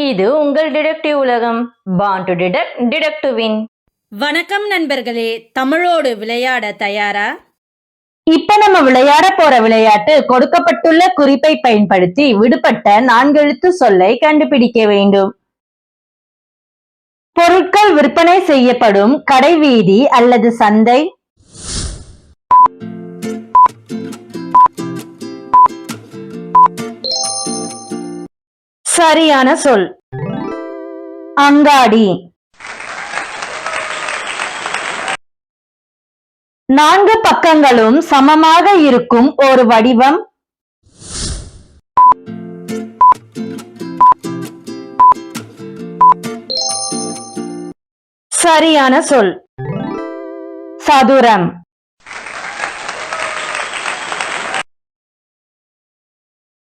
இது உங்கள் டிடெக்டிவ் உலகம். Born to detect, detect to win. வணக்கம் நண்பர்களே, தமிழோடு விளையாட தயாரா? இப்ப நம்ம விளையாட போற விளையாட்டு கொடுக்கப்பட்டுள்ள குறிப்பை பயன்படுத்தி விடுபட்ட 4 எழுத்து சொல்லை கண்டுபிடிக்க வேண்டும். பொருட்கள் விற்பனை செய்யப்படும் கடை, வீதி அல்லது சந்தை. சரியான சொல் அங்காடி. 4 பக்கங்களும் சமமாக இருக்கும் ஒரு வடிவம். சரியான சொல் சதுரம்.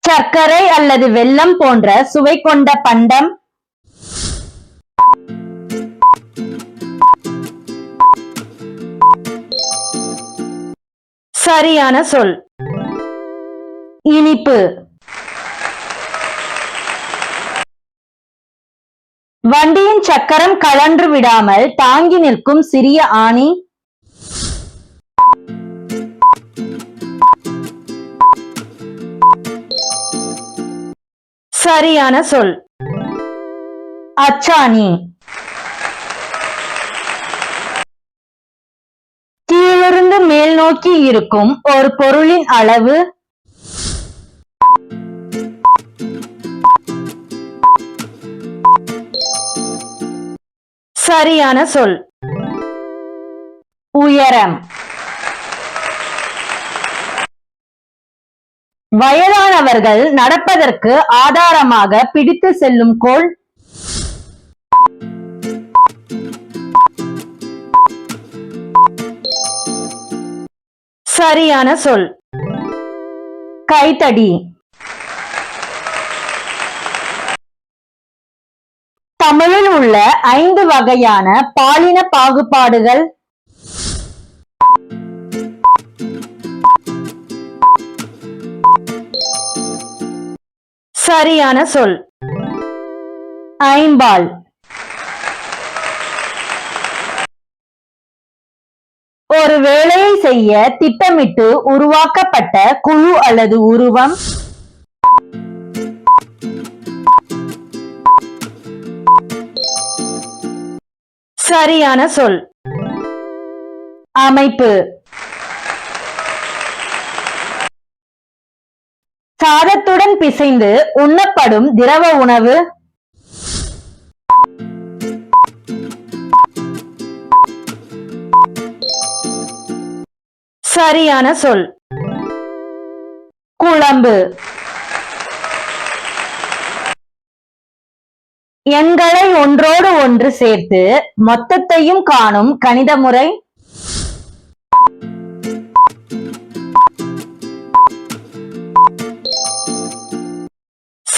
சர்க்கரை அல்லது வெல்லம் போன்ற சுவை கொண்ட பண்டம். சரியான சொல் இனிப்பு. வண்டியின் சக்கரம் கழன்று விடாமல் தாங்கி நிற்கும் சிறிய ஆணி. சரியான சொல் அச்சாணி. கீழிருந்து மேல் நோக்கி இருக்கும் ஒரு பொருளின் அளவு. சரியான சொல் உயரம். வயதானவர்கள் நடப்பதற்கு ஆதாரமாக பிடித்து செல்லும் கோல். சரியான சொல் கைத்தடி. தமிழில் உள்ள 5 வகையான பாலின பாகுபாடுகள். சரியான சொல் ஐம்பால். ஒரு வேலையை செய்ய திட்டமிட்டு உருவாக்கப்பட்ட குழு அல்லது உருவம். சரியான சொல் அமைப்பு. சாதத்துடன் பிசைந்து உண்ணப்படும் திரவ உணவு. சரியான சொல் குழம்பு. எண்களை ஒன்றோடு ஒன்று சேர்த்து மொத்தத்தையும் காணும் கணித முறை.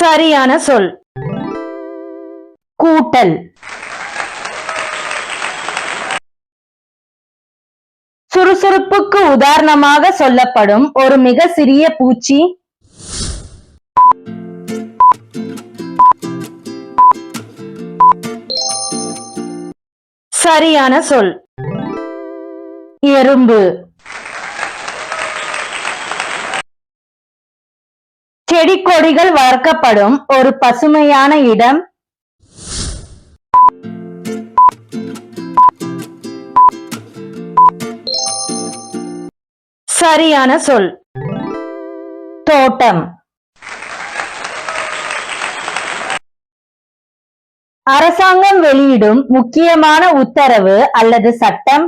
சரியான சொல் கூட்டல். சுறுசுறுப்புக்கு உதாரணமாக சொல்லப்படும் ஒரு மிக சிறிய பூச்சி. சரியான சொல் எறும்பு. செடி கொடிகள் வளர்க்கப்படும் ஒரு பசுமையான இடம். சரியான சொல் தோட்டம். அரசாங்கம் வெளியிடும் முக்கியமான உத்தரவு அல்லது சட்டம்.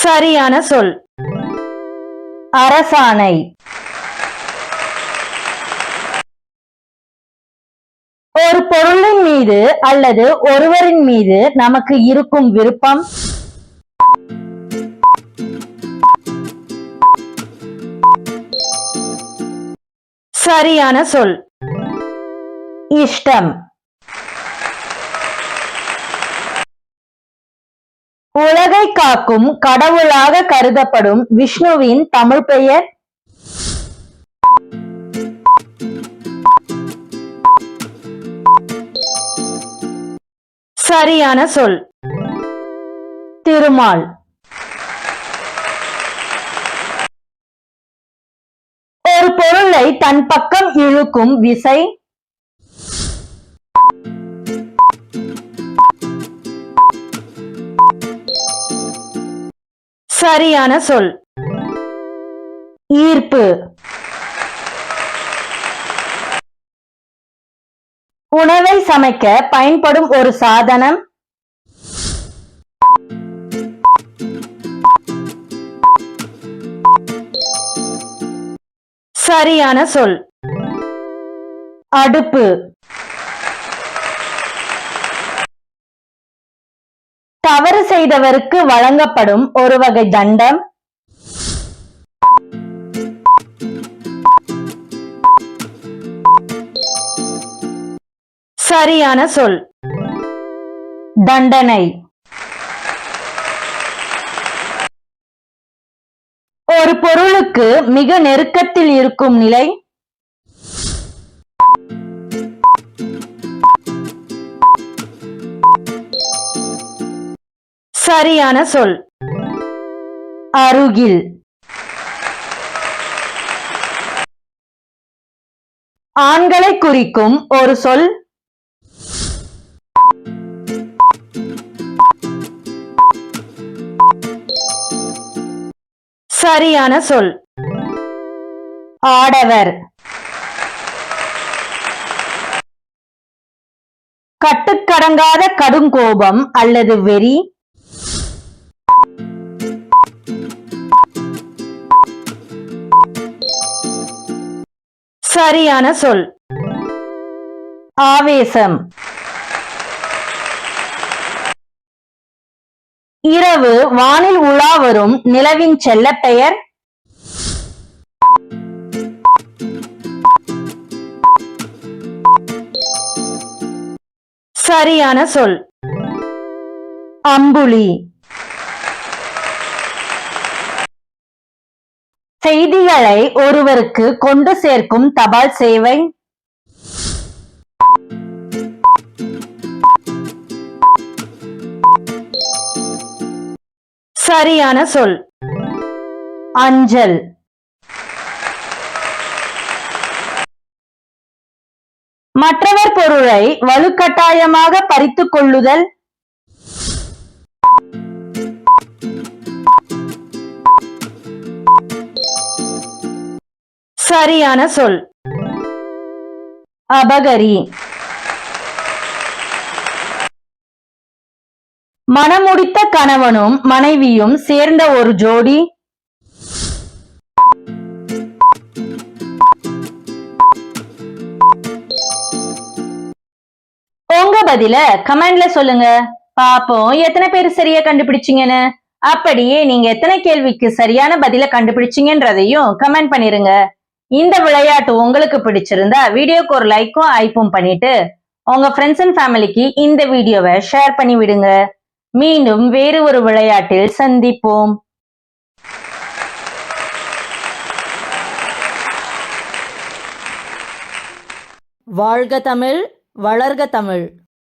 சரியான சொல் அரசாணை. ஒரு பொருளின் மீது அல்லது ஒருவரின் மீது நமக்கு இருக்கும் விருப்பம். சரியான சொல் இஷ்டம். உலகை காக்கும் கடவுளாக கருதப்படும் விஷ்ணுவின் தமிழ் பெயர்? சரியான சொல் திருமால். ஒரு பொருளை தன் பக்கம் இழுக்கும் விசை? சரியான சொல் ஈர்ப்பு. உணவை சமைக்க பயன்படும் ஒரு சாதனம்? சரியான சொல் அடுப்பு. தவறு செய்தவருக்கு வழங்கப்படும் ஒரு வகை தண்டம்? சரியான சொல் தண்டனை. ஒரு பொருளுக்கு மிக நெருக்கத்தில் இருக்கும் நிலை? சரியான சொல் அருகில். ஆண்களை குறிக்கும் ஒரு சொல்? சரியான சொல் ஆடவர். கட்டுக்கடங்காத கடுங்கோபம் அல்லது வெறி? சரியான சொல் ஆவேசம். இரவு வானில் உலா வரும் நிலவின் செல்லப் பெயர்? சரியான சொல் அம்புலி. செய்திகளை ஒருவருக்கு கொண்டு சேர்க்கும் தபால் சேவை? சரியான சொல் அஞ்சல். மற்றவர் பொருளை வலுக்கட்டாயமாக பறித்துக் கொள்ளுதல்? சரியான சொல் அபகரி. மனமுடித்த கணவனும் மனைவியும் சேர்ந்த ஒரு ஜோடி? உங்க பதில கமெண்ட்ல சொல்லுங்க பாப்போம் எத்தனை பேர் சரியா கண்டுபிடிச்சீங்கன்னு. அப்படியே நீங்க எத்தனை கேள்விக்கு சரியான பதில கண்டுபிடிச்சீங்கன்றதையும் கமெண்ட் பண்ணிருங்க. இந்த விளையாட்டு உங்களுக்கு பிடிச்சிருந்தா வீடியோக்கு ஒரு லைக்கும் ஐப்பும் பண்ணிட்டு உங்க ஃப்ரெண்ட்ஸ் அண்ட் ஃபேமிலிக்கு இந்த வீடியோவை ஷேர் பண்ணி விடுங்க. மீண்டும் வேறு ஒரு விளையாட்டில் சந்திப்போம். வாழ்க தமிழ், வளர்க தமிழ்.